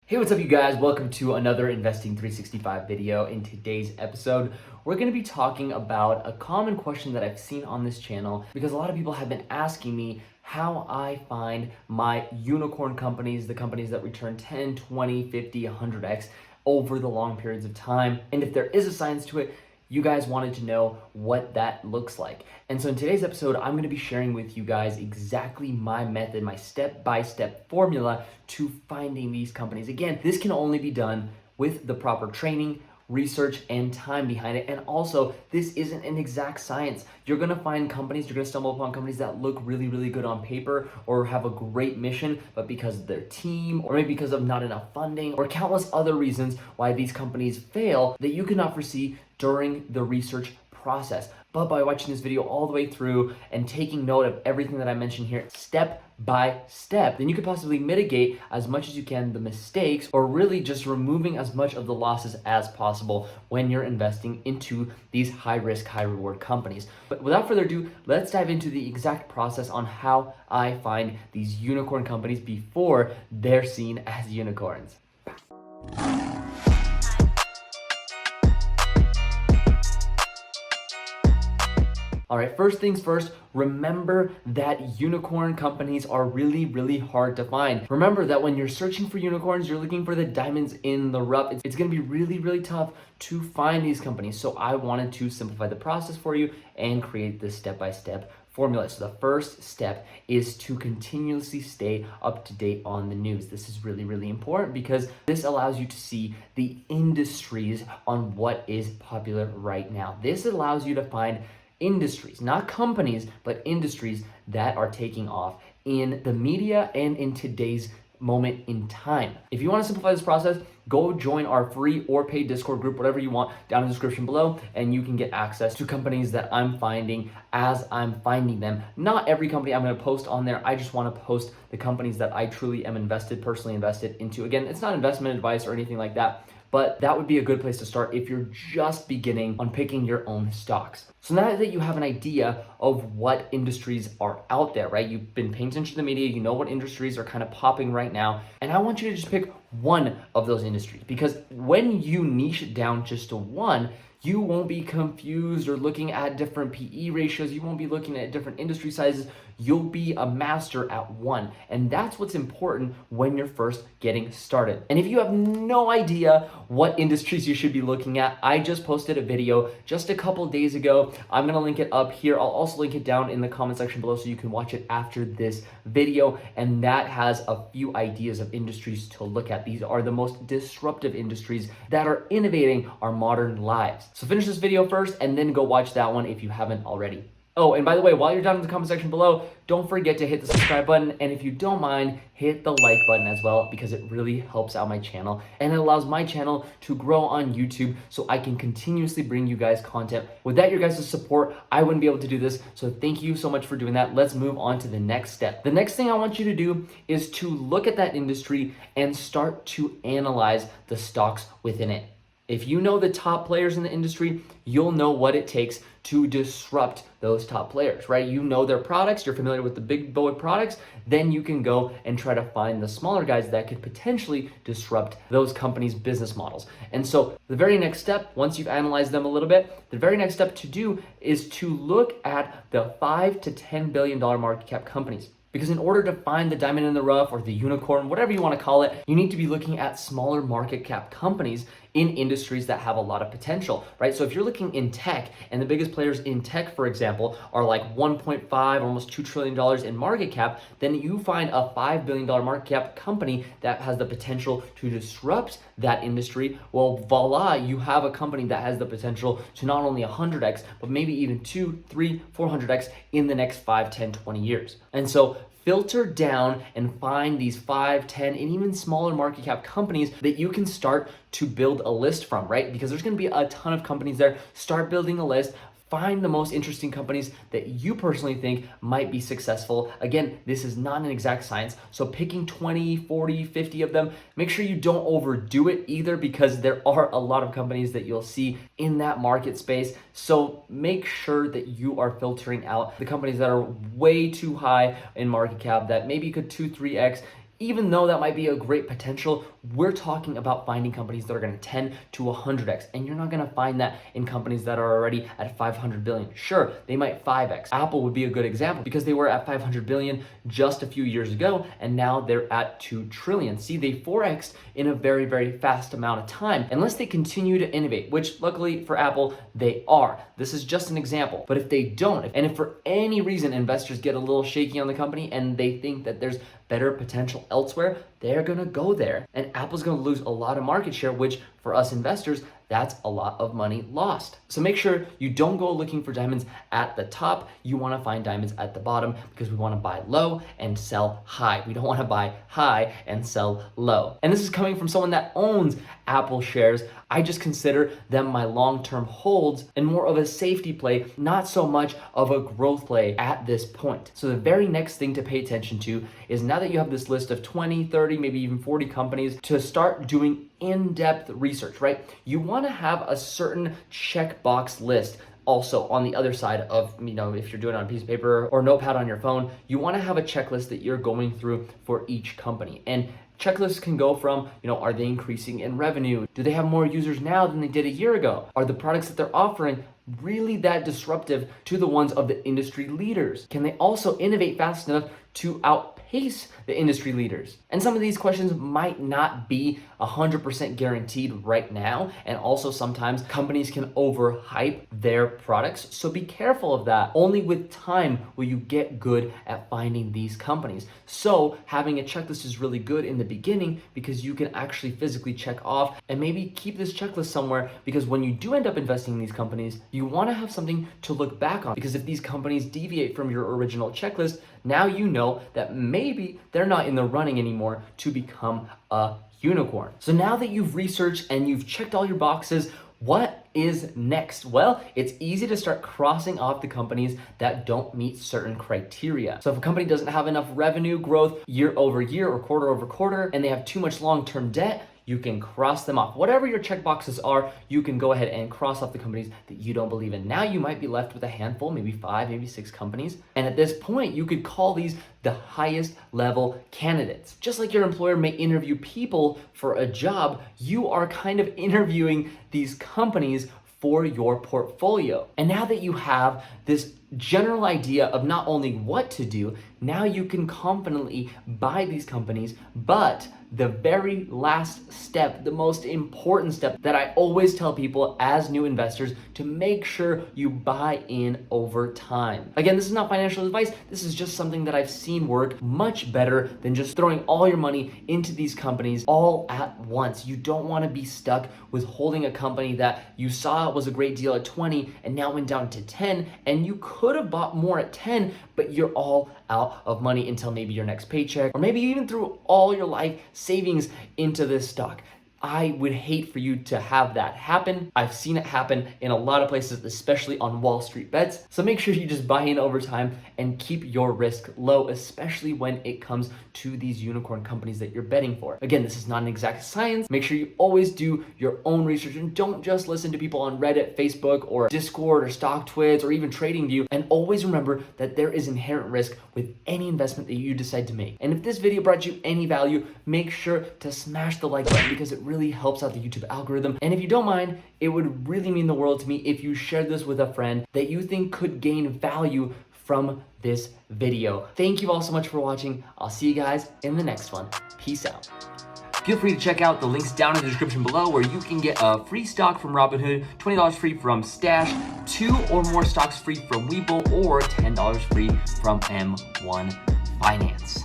Hey, what's up you guys? Welcome to another Investing 365 video. In today's episode, we're going to be talking about a common question that I've seen on this channel because a lot of people have been asking me how I find my unicorn companies, the companies that return 10, 20, 50, 100x over the long periods of time. And if there is a science to it, you guys wanted to know what that looks like. And so in today's episode, I'm gonna be sharing with you guys exactly my method, my step-by-step formula to finding these companies. Again, this can only be done with the proper training, research, and time behind it. And also, this isn't an exact science. You're gonna find companies, you're gonna stumble upon companies that look really, really good on paper or have a great mission, but because of their team, or maybe because of not enough funding, or countless other reasons why these companies fail that you could not foresee during the research process. But by watching this video all the way through and taking note of everything that I mentioned here step by step, then you could possibly mitigate as much as you can the mistakes, or really just removing as much of the losses as possible when you're investing into these high risk, high reward companies. But without further ado, let's dive into the exact process on how I find these unicorn companies before they're seen as unicorns. All right, first things first, remember that unicorn companies are really, really hard to find. Remember that when you're searching for unicorns, you're looking for the diamonds in the rough. It's gonna be really, really tough to find these companies. So I wanted to simplify the process for you and create this step-by-step formula. So the first step is to continuously stay up to date on the news. This is really, really important because this allows you to see the industries on what is popular right now. This allows you to find industries, not companies, but industries that are taking off in the media and in today's moment in time. If you want to simplify this process, go join our free or paid Discord group, whatever you want, down in the description below, and you can get access to companies that I'm finding as I'm finding them. Not every company I'm going to post on there. I just want to post the companies that I truly am personally invested into. Again, it's not investment advice or anything like that, but that would be a good place to start if you're just beginning on picking your own stocks. So now that you have an idea of what industries are out there, right? You've been paying attention to the media, you know what industries are kind of popping right now, and I want you to just pick one of those industries, because when you niche it down just to one, you won't be confused or looking at different PE ratios. You won't be looking at different industry sizes. You'll be a master at one. And that's what's important when you're first getting started. And if you have no idea what industries you should be looking at, I just posted a video just a couple days ago. I'm gonna link it up here. I'll also link it down in the comment section below so you can watch it after this video. And that has a few ideas of industries to look at. These are the most disruptive industries that are innovating our modern lives. So finish this video first and then go watch that one if you haven't already. Oh, and by the way, while you're down in the comment section below, don't forget to hit the subscribe button. And if you don't mind, hit the like button as well, because it really helps out my channel and it allows my channel to grow on YouTube so I can continuously bring you guys content. Without your guys' support, I wouldn't be able to do this. So thank you so much for doing that. Let's move on to the next step. The next thing I want you to do is to look at that industry and start to analyze the stocks within it. If you know the top players in the industry, you'll know what it takes to disrupt those top players, right? You know their products, you're familiar with the big boy products, then you can go and try to find the smaller guys that could potentially disrupt those companies' business models. And so the very next step, once you've analyzed them a little bit, the very next step to do is to look at the $5 to $10 billion market cap companies. Because in order to find the diamond in the rough or the unicorn, whatever you want to call it, you need to be looking at smaller market cap companies in industries that have a lot of potential, right? So if you're looking in tech, and the biggest players in tech, for example, are like 1.5, almost $2 trillion in market cap, then you find a $5 billion market cap company that has the potential to disrupt that industry. Well, voila, you have a company that has the potential to not only 100x, but maybe even 2, 3, 400x in the next 5, 10, 20 years. And so filter down and find these 5, 10, and even smaller market cap companies that you can start to build a list from, right? Because there's gonna be a ton of companies there. Start building a list. Find the most interesting companies that you personally think might be successful. Again, this is not an exact science, so picking 20, 40, 50 of them, make sure you don't overdo it either, because there are a lot of companies that you'll see in that market space. So make sure that you are filtering out the companies that are way too high in market cap that maybe could 2, 3x even though that might be a great potential, we're talking about finding companies that are going to 10 to 100x, and you're not going to find that in companies that are already at 500 billion. Sure, they might 5x. Apple would be a good example because they were at 500 billion just a few years ago, and now they're at 2 trillion. See, they 4x'd in a very, very fast amount of time, unless they continue to innovate, which luckily for Apple, they are. This is just an example. But if they don't, and if for any reason investors get a little shaky on the company and they think that there's better potential elsewhere, they're gonna go there. And Apple's gonna lose a lot of market share, which for us investors, that's a lot of money lost. So make sure you don't go looking for diamonds at the top. You wanna find diamonds at the bottom because we wanna buy low and sell high. We don't wanna buy high and sell low. And this is coming from someone that owns Apple shares. I just consider them my long-term holds and more of a safety play, not so much of a growth play at this point. So the very next thing to pay attention to is now that you have this list of 20, 30, maybe even 40 companies, to start doing in-depth research, right? You want to have a certain checkbox list. Also on the other side of, if you're doing it on a piece of paper or notepad on your phone, you want to have a checklist that you're going through for each company. And checklists can go from, are they increasing in revenue? Do they have more users now than they did a year ago? Are the products that they're offering really that disruptive to the ones of the industry leaders? Can they also innovate fast enough to outpace the industry leaders? And some of these questions might not be 100% guaranteed right now. And also sometimes companies can overhype their products. So be careful of that. Only with time will you get good at finding these companies. So having a checklist is really good in the beginning because you can actually physically check off and maybe keep this checklist somewhere, because when you do end up investing in these companies, you want to have something to look back on, because if these companies deviate from your original checklist, now you know that maybe they're not in the running anymore to become a unicorn. So now that you've researched and you've checked all your boxes, what is next? Well, it's easy to start crossing off the companies that don't meet certain criteria. So if a company doesn't have enough revenue growth year over year or quarter over quarter, and they have too much long-term debt, you can cross them off. Whatever your checkboxes are, you can go ahead and cross off the companies that you don't believe in. Now you might be left with a handful, maybe 5, maybe 6 companies. And at this point, you could call these the highest level candidates. Just like your employer may interview people for a job, you are kind of interviewing these companies for your portfolio. And now that you have this general idea of not only what to do, now you can confidently buy these companies. But the very last step, the most important step that I always tell people as new investors, to make sure you buy in over time. Again, this is not financial advice. This is just something that I've seen work much better than just throwing all your money into these companies all at once. You don't want to be stuck with holding a company that you saw was a great deal at 20 and now went down to 10, and you could have bought more at 10, but you're all out of money until maybe your next paycheck, or maybe even threw all your life savings into this stock. I would hate for you to have that happen. I've seen it happen in a lot of places, especially on Wall Street bets. So make sure you just buy in over time and keep your risk low, especially when it comes to these unicorn companies that you're betting for. Again, this is not an exact science. Make sure you always do your own research and don't just listen to people on Reddit, Facebook, or Discord, or StockTwits, or even TradingView. And always remember that there is inherent risk with any investment that you decide to make. And if this video brought you any value, make sure to smash the like button, because it really helps out the YouTube algorithm. And if you don't mind, it would really mean the world to me if you shared this with a friend that you think could gain value from this video. Thank you all so much for watching. I'll see you guys in the next one. Peace out. Feel free to check out the links down in the description below, where you can get a free stock from Robinhood, $20 free from Stash, 2 or more stocks free from Webull, or $10 free from M1 Finance.